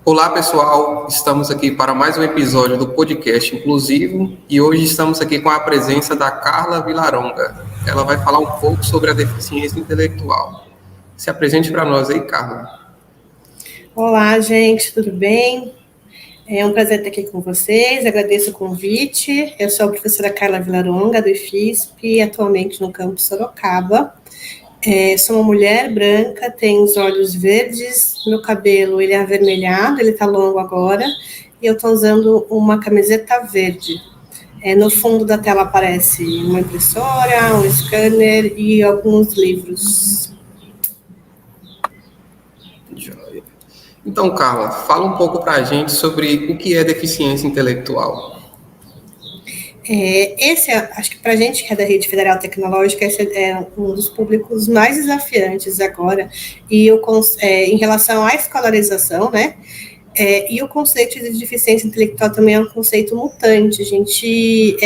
Olá, pessoal. Estamos aqui para mais um episódio do podcast Inclusivo e hoje estamos aqui com a presença da Carla Vilaronga. Ela vai falar um pouco sobre a deficiência intelectual. Se apresente para nós aí, Carla. Olá, gente, tudo bem? É um prazer estar aqui com vocês, agradeço o convite. Eu sou a professora Carla Vilaronga, do IFISP, atualmente no campus Sorocaba. Sou uma mulher branca, tenho os olhos verdes, meu cabelo ele é avermelhado, ele está longo agora, e eu estou usando uma camiseta verde. No fundo da tela aparece uma impressora, um scanner e alguns livros. Então, Carla, fala um pouco para a gente sobre o que é deficiência intelectual. Acho que para a gente que é da Rede Federal Tecnológica, esse é um dos públicos mais desafiantes agora, e em relação à escolarização, né? E o conceito de deficiência intelectual também é um conceito mutante. A gente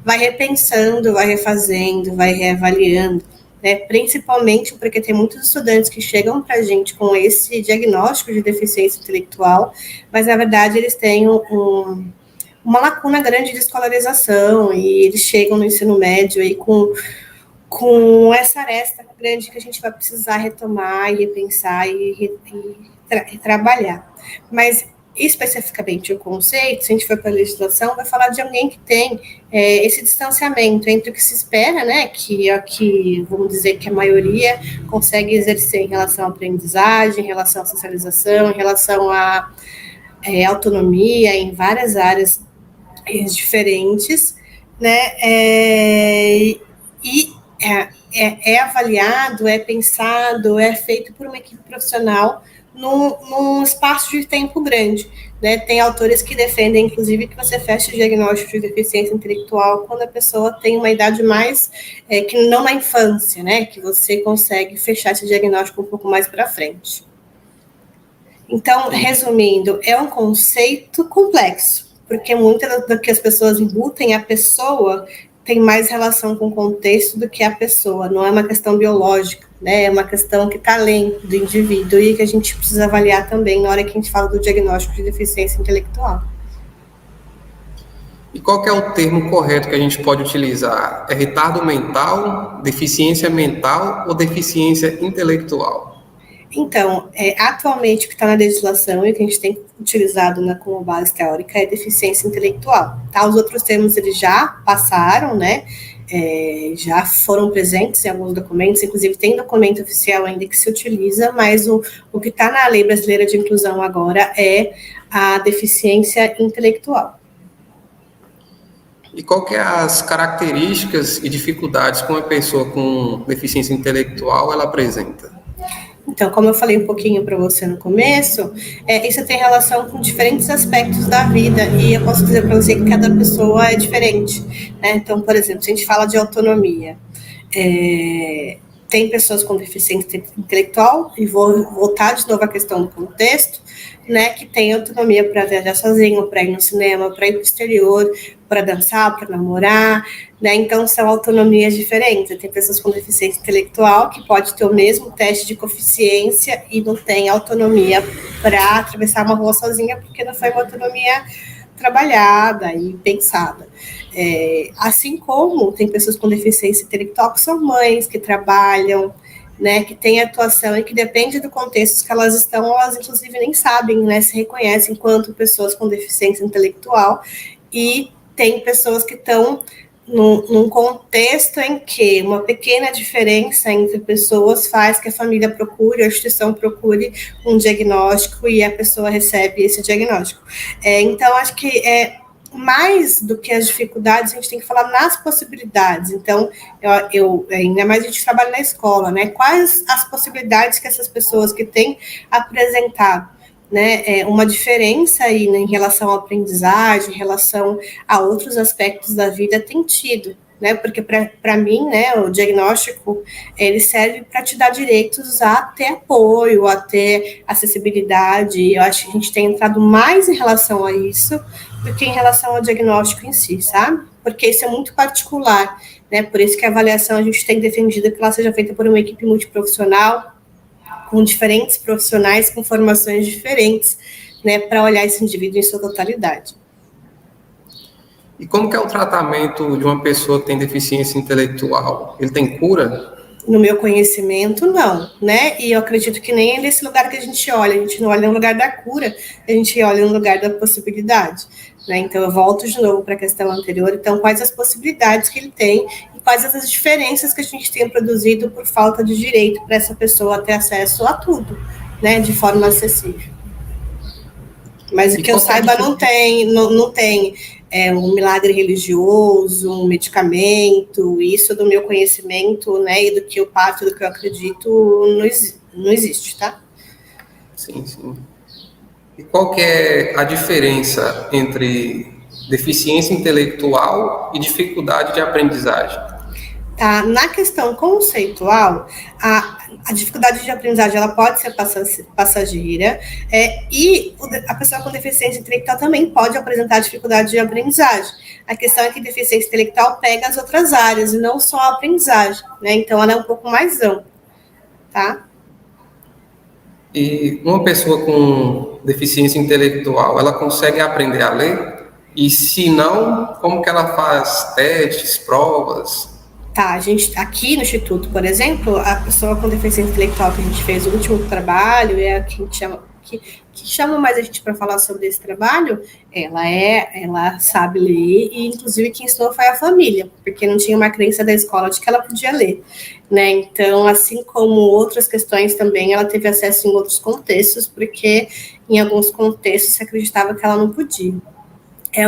vai repensando, vai refazendo, vai reavaliando, né? Principalmente porque tem muitos estudantes que chegam para a gente com esse diagnóstico de deficiência intelectual, mas na verdade eles têm uma lacuna grande de escolarização e eles chegam no ensino médio aí com essa aresta grande que a gente vai precisar retomar e repensar e trabalhar. Mas, especificamente, o conceito, se a gente for para a legislação, vai falar de alguém que tem esse distanciamento entre o que se espera, né, que vamos dizer que a maioria consegue exercer em relação à aprendizagem, em relação à socialização, em relação à autonomia, em várias áreas diferentes, né, é avaliado, é pensado, é feito por uma equipe profissional num espaço de tempo grande, né? Tem autores que defendem, inclusive, que você feche o diagnóstico de deficiência intelectual quando a pessoa tem uma idade mais, que não na infância, né? Que você consegue fechar esse diagnóstico um pouco mais para frente. Então, resumindo, é um conceito complexo, porque muitas do que as pessoas embutem a pessoa tem mais relação com o contexto do que a pessoa, não é uma questão biológica, né? É uma questão que está além do indivíduo e que a gente precisa avaliar também na hora que a gente fala do diagnóstico de deficiência intelectual. E qual que é o termo correto que a gente pode utilizar? É retardo mental, deficiência mental ou deficiência intelectual? Então, atualmente o que está na legislação e que a gente tem utilizado como base teórica é deficiência intelectual. Tá? Os outros termos eles já passaram, né? Já foram presentes em alguns documentos, inclusive tem documento oficial ainda que se utiliza, mas o que está na Lei Brasileira de Inclusão agora é a deficiência intelectual. E qual que é as características e dificuldades que uma pessoa com deficiência intelectual ela apresenta? Então, como eu falei um pouquinho para você no começo, isso tem relação com diferentes aspectos da vida, e eu posso dizer para você que cada pessoa é diferente, né? Então, por exemplo, se a gente fala de autonomia, tem pessoas com deficiência intelectual, e vou voltar de novo à questão do contexto, né, que tem autonomia para viajar sozinho, para ir no cinema, para ir para o exterior, para dançar, para namorar, né? Então são autonomias diferentes. Tem pessoas com deficiência intelectual que pode ter o mesmo teste de proficiência e não tem autonomia para atravessar uma rua sozinha, porque não foi uma autonomia trabalhada e pensada. Assim como tem pessoas com deficiência intelectual que são mães, que trabalham, né, que tem atuação e que depende do contexto que elas estão, elas inclusive nem sabem, né, se reconhecem enquanto pessoas com deficiência intelectual, e tem pessoas que estão num contexto em que uma pequena diferença entre pessoas faz que a família procure, a instituição procure um diagnóstico e a pessoa recebe esse diagnóstico. Então, acho que mais do que as dificuldades, a gente tem que falar nas possibilidades. Então, ainda mais a gente trabalha na escola, né? Quais as possibilidades que essas pessoas que têm apresentado, né, uma diferença aí, né, em relação à aprendizagem, em relação a outros aspectos da vida tem tido, né? Porque para mim, né, o diagnóstico ele serve para te dar direitos a ter apoio, a ter acessibilidade. Eu acho que a gente tem entrado mais em relação a isso do que em relação ao diagnóstico em si, sabe? Porque isso é muito particular, né? Por isso que a avaliação a gente tem defendido que ela seja feita por uma equipe multiprofissional, com diferentes profissionais, com formações diferentes, né, para olhar esse indivíduo em sua totalidade. E como que é o tratamento de uma pessoa que tem deficiência intelectual? Ele tem cura? No meu conhecimento, não, né? E eu acredito que nem é nesse lugar que a gente não olha no lugar da cura, a gente olha no lugar da possibilidade, né? Então, eu volto de novo para a questão anterior. Então, quais as possibilidades que ele tem e quais as diferenças que a gente tem produzido por falta de direito para essa pessoa ter acesso a tudo, né? De forma acessível. Mas o que eu saiba, não tem um milagre religioso, um medicamento. Isso do meu conhecimento, né, e do que eu parto, do que eu acredito, não existe, tá? Sim, sim. E qual que é a diferença entre deficiência intelectual e dificuldade de aprendizagem? Tá? Na questão conceitual, a dificuldade de aprendizagem ela pode ser passageira, e a pessoa com deficiência intelectual também pode apresentar dificuldade de aprendizagem. A questão é que deficiência intelectual pega as outras áreas e não só a aprendizagem, né? Então, ela é um pouco mais ampla, tá? E uma pessoa com deficiência intelectual, ela consegue aprender a ler? E se não, como que ela faz testes, provas? Tá, a gente, aqui no Instituto, por exemplo, a pessoa com deficiência intelectual que a gente fez o último trabalho, é a que a gente chama, que chama mais a gente para falar sobre esse trabalho, ela sabe ler, e inclusive quem ensinou foi a família, porque não tinha uma crença da escola de que ela podia ler, né? Então, assim como outras questões também, ela teve acesso em outros contextos, porque em alguns contextos se acreditava que ela não podia.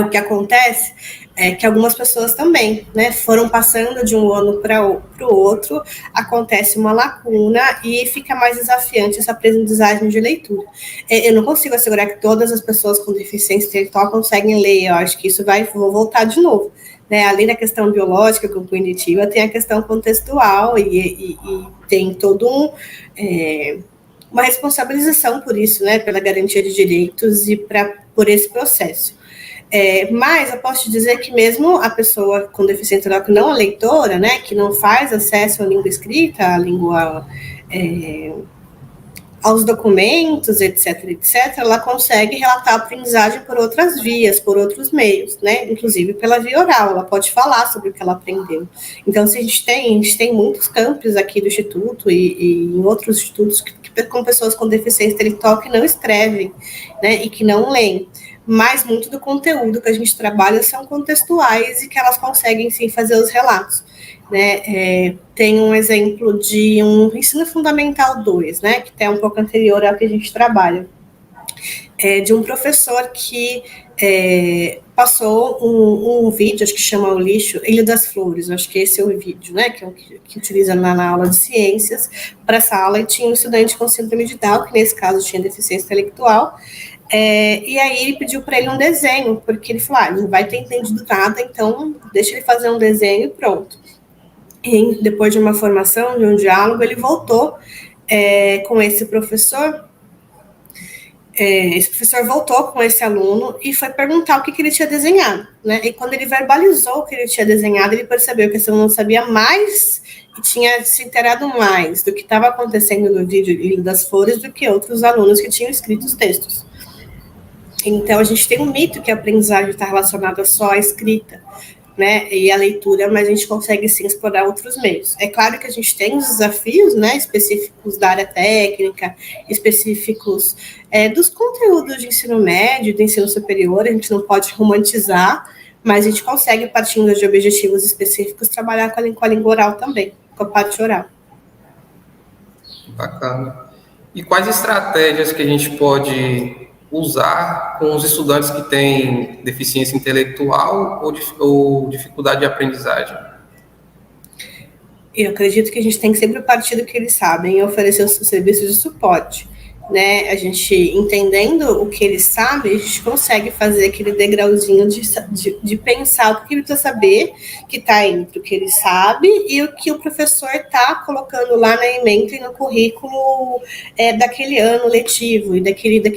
O que acontece é que algumas pessoas também, né, foram passando de um ano para o outro, acontece uma lacuna e fica mais desafiante essa aprendizagem de leitura. Eu não consigo assegurar que todas as pessoas com deficiência intelectual conseguem ler, eu acho que isso vou voltar de novo. Né, além da questão biológica, cognitiva, tem a questão contextual e tem todo uma responsabilização por isso, né, pela garantia de direitos e por esse processo. Mas eu posso te dizer que mesmo a pessoa com deficiência intelectual que não é leitora, né, que não faz acesso à língua escrita, à língua, aos documentos, etc., ela consegue relatar a aprendizagem por outras vias, por outros meios, né, inclusive pela via oral, ela pode falar sobre o que ela aprendeu. Então, se a gente tem muitos campos aqui do Instituto e em outros institutos com pessoas com deficiência intelectual que não escrevem, né, e que não leem. Mas muito do conteúdo que a gente trabalha são contextuais e que elas conseguem, sim, fazer os relatos. Né? Tem um exemplo de um ensino fundamental 2, né, que é um pouco anterior ao que a gente trabalha, de um professor que passou um vídeo, acho que chama O Lixo, Ilha das Flores, acho que esse é o vídeo, né, que utiliza na aula de ciências, para essa aula, e tinha um estudante com síndrome de Down, que nesse caso tinha deficiência intelectual. E aí ele pediu para ele um desenho, porque ele falou, não vai ter entendido nada, então deixa ele fazer um desenho e pronto. E depois de uma formação, de um diálogo, ele voltou com esse professor. Esse professor voltou com esse aluno e foi perguntar o que ele tinha desenhado, né? E quando ele verbalizou o que ele tinha desenhado, ele percebeu que esse aluno sabia mais e tinha se inteirado mais do que estava acontecendo no vídeo Ilha das Flores do que outros alunos que tinham escrito os textos. Então, a gente tem um mito que a aprendizagem está relacionada só à escrita, né, e à leitura, mas a gente consegue, sim, explorar outros meios. É claro que a gente tem os desafios, né, específicos da área técnica, específicos dos conteúdos de ensino médio, do ensino superior, a gente não pode romantizar, mas a gente consegue, partindo de objetivos específicos, trabalhar com a língua oral também, com a parte oral. Bacana. E quais estratégias que a gente pode usar com os estudantes que têm deficiência intelectual ou dificuldade de aprendizagem? Eu acredito que a gente tem que sempre partir do que eles sabem e oferecer os serviços de suporte, né? A gente, entendendo o que eles sabem, a gente consegue fazer aquele degrauzinho de pensar o que ele precisa saber, que está entre o que ele sabe e o que o professor está colocando lá na ementa e no currículo daquele ano letivo, e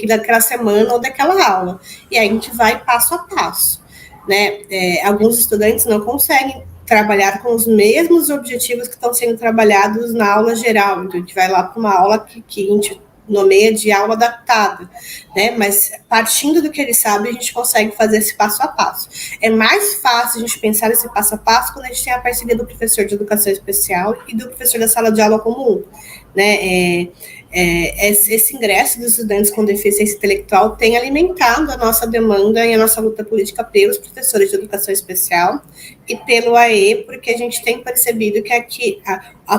daquela semana ou daquela aula. E aí a gente vai passo a passo, né? Alguns estudantes não conseguem trabalhar com os mesmos objetivos que estão sendo trabalhados na aula geral. Então, a gente vai lá para uma aula que a gente nomeia de aula adaptada, né? Mas partindo do que ele sabe, a gente consegue fazer esse passo a passo. É mais fácil a gente pensar esse passo a passo quando a gente tem a parceria do professor de educação especial e do professor da sala de aula comum, né? Esse ingresso dos estudantes com deficiência intelectual tem alimentado a nossa demanda e a nossa luta política pelos professores de educação especial e pelo AE, porque a gente tem percebido que aqui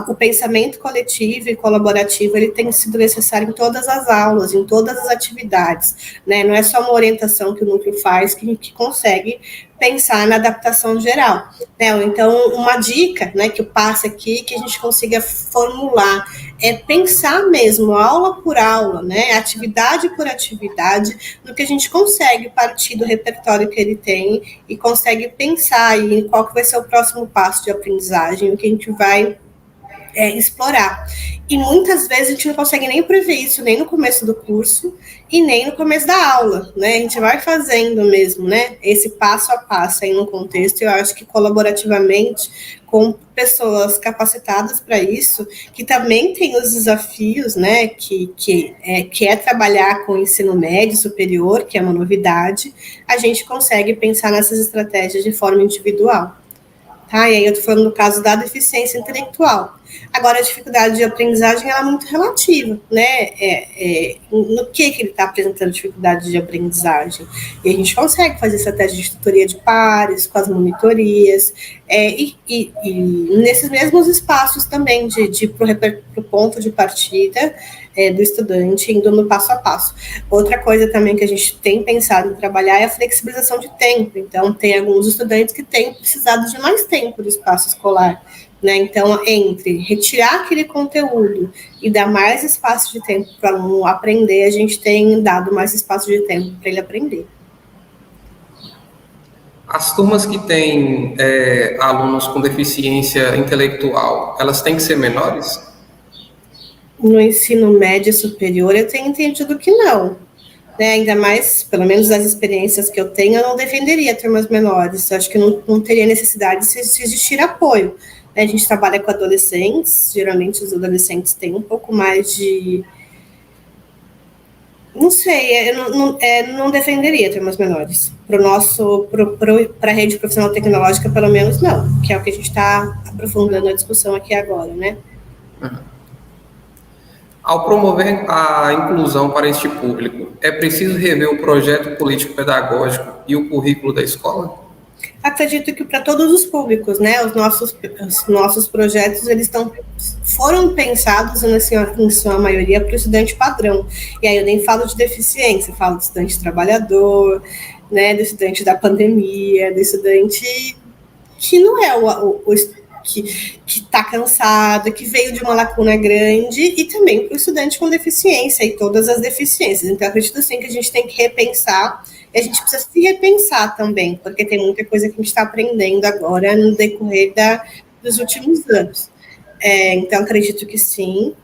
o pensamento coletivo e colaborativo ele tem sido necessário em todas as aulas, em todas as atividades, né? Não é só uma orientação que o núcleo faz que consegue pensar na adaptação geral, né? Então, uma dica, né, que eu passo aqui, que a gente consiga formular, é pensar mesmo, aula por aula, né, atividade por atividade, no que a gente consegue partir do repertório que ele tem e consegue pensar em qual que vai ser o próximo passo de aprendizagem, o que a gente vai explorar. E muitas vezes a gente não consegue nem prever isso, nem no começo do curso e nem no começo da aula, né? A gente vai fazendo mesmo, né? Esse passo a passo aí no contexto, eu acho que colaborativamente, com pessoas capacitadas para isso, que também tem os desafios, né? Que é trabalhar com o ensino médio superior, que é uma novidade, a gente consegue pensar nessas estratégias de forma individual. Tá? E aí eu estou falando no caso da deficiência intelectual. Agora, a dificuldade de aprendizagem ela é muito relativa, né? No que ele está apresentando dificuldade de aprendizagem. E a gente consegue fazer estratégia de tutoria de pares, com as monitorias, e nesses mesmos espaços também, para o ponto de partida do estudante, indo no passo a passo. Outra coisa também que a gente tem pensado em trabalhar é a flexibilização de tempo. Então, tem alguns estudantes que têm precisado de mais tempo do espaço escolar, né? Então, entre retirar aquele conteúdo e dar mais espaço de tempo para o aluno aprender, a gente tem dado mais espaço de tempo para ele aprender. As turmas que têm alunos com deficiência intelectual, elas têm que ser menores? No ensino médio superior, eu tenho entendido que não. Né, ainda mais, pelo menos das experiências que eu tenho, eu não defenderia turmas menores. Eu acho que não teria necessidade se existir apoio. Né, a gente trabalha com adolescentes, geralmente os adolescentes têm um pouco mais de... Não sei, eu não defenderia turmas menores. Para a rede profissional tecnológica, pelo menos não, que é o que a gente está aprofundando a discussão aqui agora, né? Uhum. Ao promover a inclusão para este público, é preciso rever o projeto político-pedagógico e o currículo da escola? Acredito que para todos os públicos, né, os nossos projetos, foram pensados, em sua maioria, para o estudante padrão. E aí eu nem falo de deficiência, falo do estudante trabalhador, né, do estudante da pandemia, do estudante que não é que está cansado, que veio de uma lacuna grande, e também para o estudante com deficiência e todas as deficiências. Então, acredito sim que a gente tem que repensar, e a gente precisa se repensar também, porque tem muita coisa que a gente está aprendendo agora no decorrer dos últimos anos. Então, acredito que sim.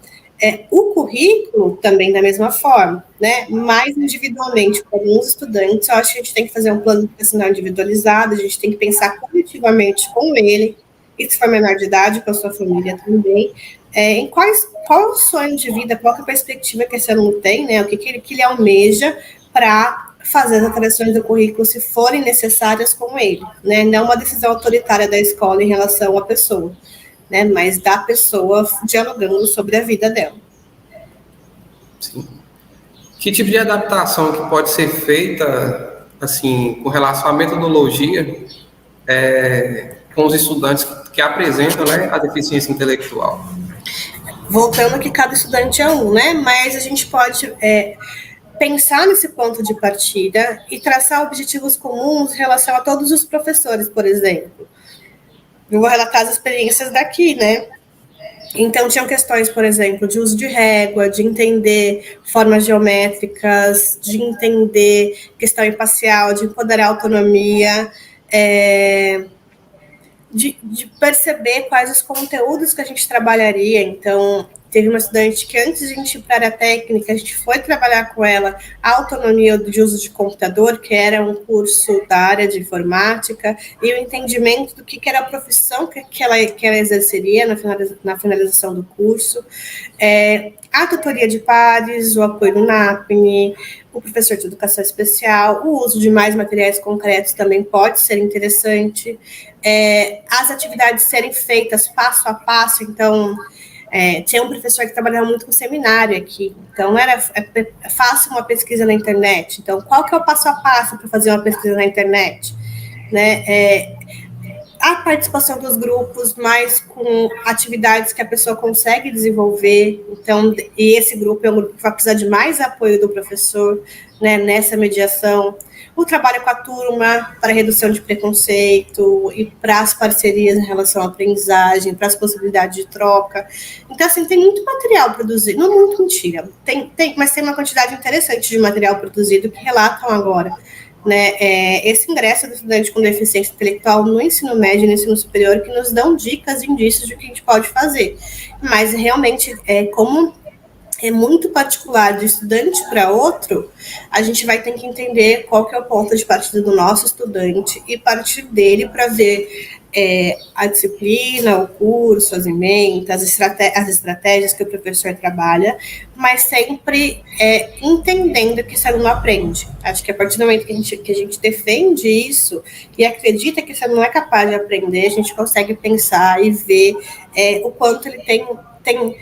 O currículo também da mesma forma, né? Mais individualmente para alguns estudantes, eu acho que a gente tem que fazer um plano educacional individualizado, a gente tem que pensar coletivamente com ele, e se for menor de idade, com a sua família também, em qual é o sonho de vida, qual é a perspectiva que esse aluno tem, né? O que ele almeja para fazer as alterações do currículo, se forem necessárias, com ele, né? Não uma decisão autoritária da escola em relação à pessoa, né? Mas da pessoa dialogando sobre a vida dela. Sim. Que tipo de adaptação que pode ser feita, assim, com relação à metodologia, com os estudantes que apresentam, né, a deficiência intelectual? Voltando que cada estudante é um, né? Mas a gente pode pensar nesse ponto de partida e traçar objetivos comuns em relação a todos os professores, por exemplo. Eu vou relatar as experiências daqui, né? Então, tinham questões, por exemplo, de uso de régua, de entender formas geométricas, de entender questão espacial, de empoderar a autonomia, de perceber quais os conteúdos que a gente trabalharia. Então, Teve uma estudante que, antes de a gente ir para a área técnica, a gente foi trabalhar com ela a autonomia de uso de computador, que era um curso da área de informática, e o entendimento do que era a profissão que ela exerceria na finalização do curso. A tutoria de pares, o apoio no NAPNE, o professor de educação especial, o uso de mais materiais concretos também pode ser interessante. As atividades serem feitas passo a passo, então... tinha um professor que trabalhava muito com seminário aqui, então faça uma pesquisa na internet. Então, qual que é o passo a passo para fazer uma pesquisa na internet? Né? A participação dos grupos, mas com atividades que a pessoa consegue desenvolver. Então, e esse grupo é um grupo que vai precisar de mais apoio do professor, né, nessa mediação. O trabalho com a turma para redução de preconceito e para as parcerias em relação à aprendizagem, para as possibilidades de troca. Então, assim, tem muito material produzido, não muito, mentira, mas tem uma quantidade interessante de material produzido que relatam agora, né, esse ingresso do estudante com deficiência intelectual no ensino médio e no ensino superior, que nos dão dicas e indícios de o que a gente pode fazer. Mas, realmente, como é muito particular de estudante para outro, a gente vai ter que entender qual que é o ponto de partida do nosso estudante e partir dele para ver a disciplina, o curso, as emendas, as estratégias que o professor trabalha, mas sempre entendendo que esse aluno aprende. Acho que a partir do momento que a gente defende isso e acredita que esse aluno é capaz de aprender, a gente consegue pensar e ver o quanto ele tem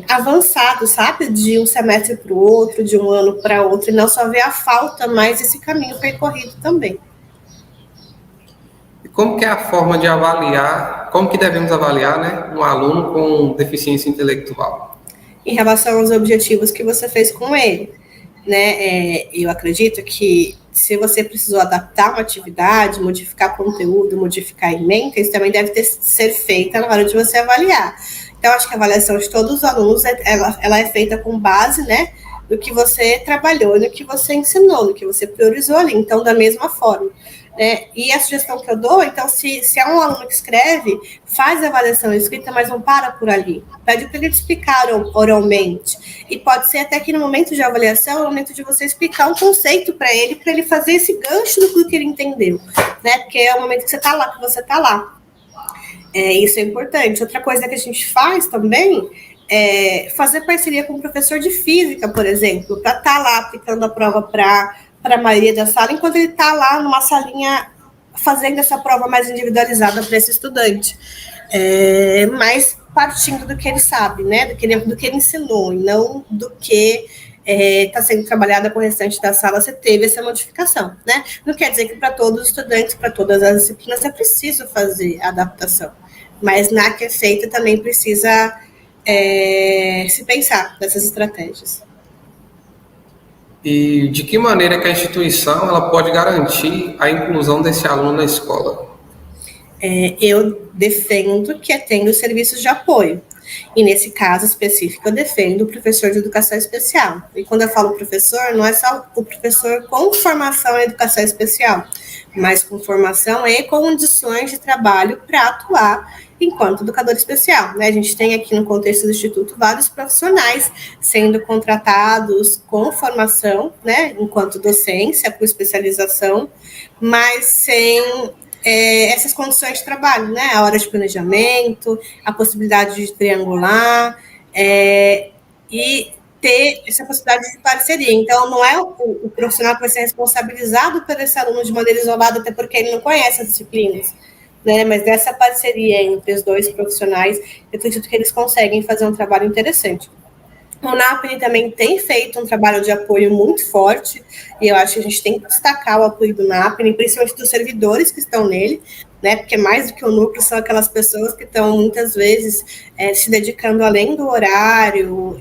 avançado, sabe? De um semestre para o outro, de um ano para outro, e não só ver a falta, mas esse caminho percorrido também. E como que é a forma de avaliar, como que devemos avaliar, né, um aluno com deficiência intelectual? Em relação aos objetivos que você fez com ele, né? Eu acredito que se você precisou adaptar uma atividade, modificar conteúdo, modificar ementa, isso também deve ser feita na hora de você avaliar. Então, acho que a avaliação de todos os alunos, ela é feita com base, né, do que você trabalhou, no que você ensinou, no que você priorizou ali. Então, da mesma forma, né? E a sugestão que eu dou, então, se é um aluno que escreve, faz a avaliação escrita, mas não para por ali. Pede para ele explicar oralmente. E pode ser até que no momento de avaliação, é o momento de você explicar um conceito para ele fazer esse gancho do que ele entendeu, né? Porque é o momento que você está lá, isso é importante. Outra coisa que a gente faz também é fazer parceria com o professor de física, por exemplo, para estar lá aplicando a prova para a maioria da sala, enquanto ele está lá numa salinha fazendo essa prova mais individualizada para esse estudante. Mas partindo do que ele sabe, né? Do que ele ensinou, e não do que está sendo trabalhada com o restante da sala, você teve essa modificação, né? Não quer dizer que para todos os estudantes, para todas as disciplinas, é preciso fazer a adaptação, mas na que é feita também precisa se pensar nessas estratégias. E de que maneira que a instituição ela pode garantir a inclusão desse aluno na escola? Eu defendo que tendo serviços de apoio. E nesse caso específico, eu defendo o professor de educação especial. E quando eu falo professor, não é só o professor com formação em educação especial, mas com formação e condições de trabalho para atuar enquanto educador especial, né? A gente tem aqui no contexto do Instituto vários profissionais sendo contratados com formação, né, enquanto docência, com especialização, mas sem essas condições de trabalho, né? A hora de planejamento, a possibilidade de triangular e ter essa possibilidade de parceria. Então, não é o profissional que vai ser responsabilizado por esse aluno de maneira isolada, até porque ele não conhece as disciplinas, né? Mas dessa parceria entre os dois profissionais, eu acredito que eles conseguem fazer um trabalho interessante. O NAPNE também tem feito um trabalho de apoio muito forte, e eu acho que a gente tem que destacar o apoio do NAPNE, principalmente dos servidores que estão nele, né? Porque mais do que o núcleo são aquelas pessoas que estão muitas vezes se dedicando além do horário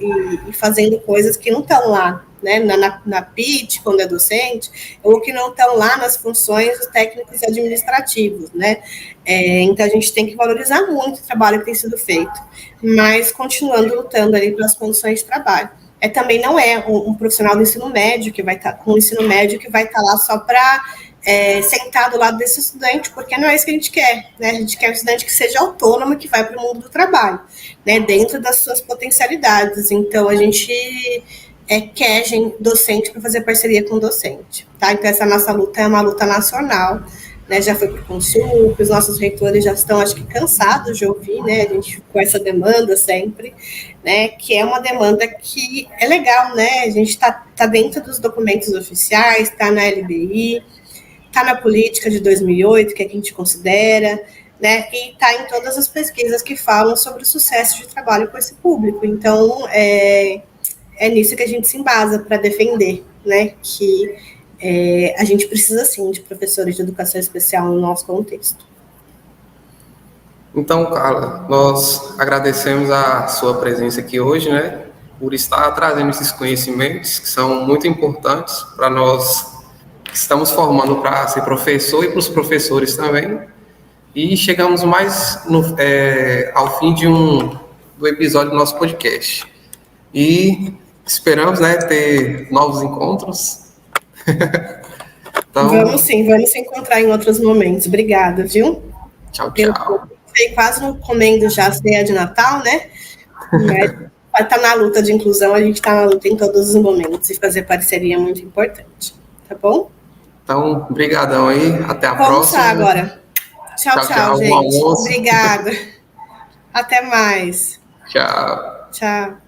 e fazendo coisas que não estão lá, né, na PIT, quando é docente, ou que não estão lá nas funções dos técnicos administrativos, né? Então, a gente tem que valorizar muito o trabalho que tem sido feito, mas continuando lutando ali pelas condições de trabalho. Também não é um profissional do ensino médio que vai estar com o ensino médio que vai estar lá só para sentar do lado desse estudante, porque não é isso que a gente quer, né? A gente quer um estudante que seja autônomo, que vai para o mundo do trabalho, né? Dentro das suas potencialidades. Então, a gente quer docente para fazer parceria com docente, tá? Então, essa nossa luta é uma luta nacional, né? Já foi para o Consul, os nossos reitores já estão, acho que, cansados de ouvir, né? A gente com essa demanda sempre, né? Que é uma demanda que é legal, né? A gente está dentro dos documentos oficiais, está na LBI, está na política de 2008, que é que a gente considera, né, e está em todas as pesquisas que falam sobre o sucesso de trabalho com esse público. Então, é nisso que a gente se embasa para defender, né, que a gente precisa, sim, de professores de educação especial no nosso contexto. Então, Carla, nós agradecemos a sua presença aqui hoje, né, por estar trazendo esses conhecimentos que são muito importantes para nós que estamos formando para ser professor e para os professores também. E chegamos mais ao fim do episódio do nosso podcast. E esperamos, né, ter novos encontros. Então, vamos sim, vamos se encontrar em outros momentos. Obrigada, viu? Tchau, tchau. Eu quase não comendo já a ceia de Natal, né? Mas vai estar na luta de inclusão, a gente está na luta em todos os momentos, e fazer parceria é muito importante, tá bom? Então, brigadão aí, até a próxima. Vamos lá agora. Tchau, gente. Obrigada. Até mais. Tchau. Tchau.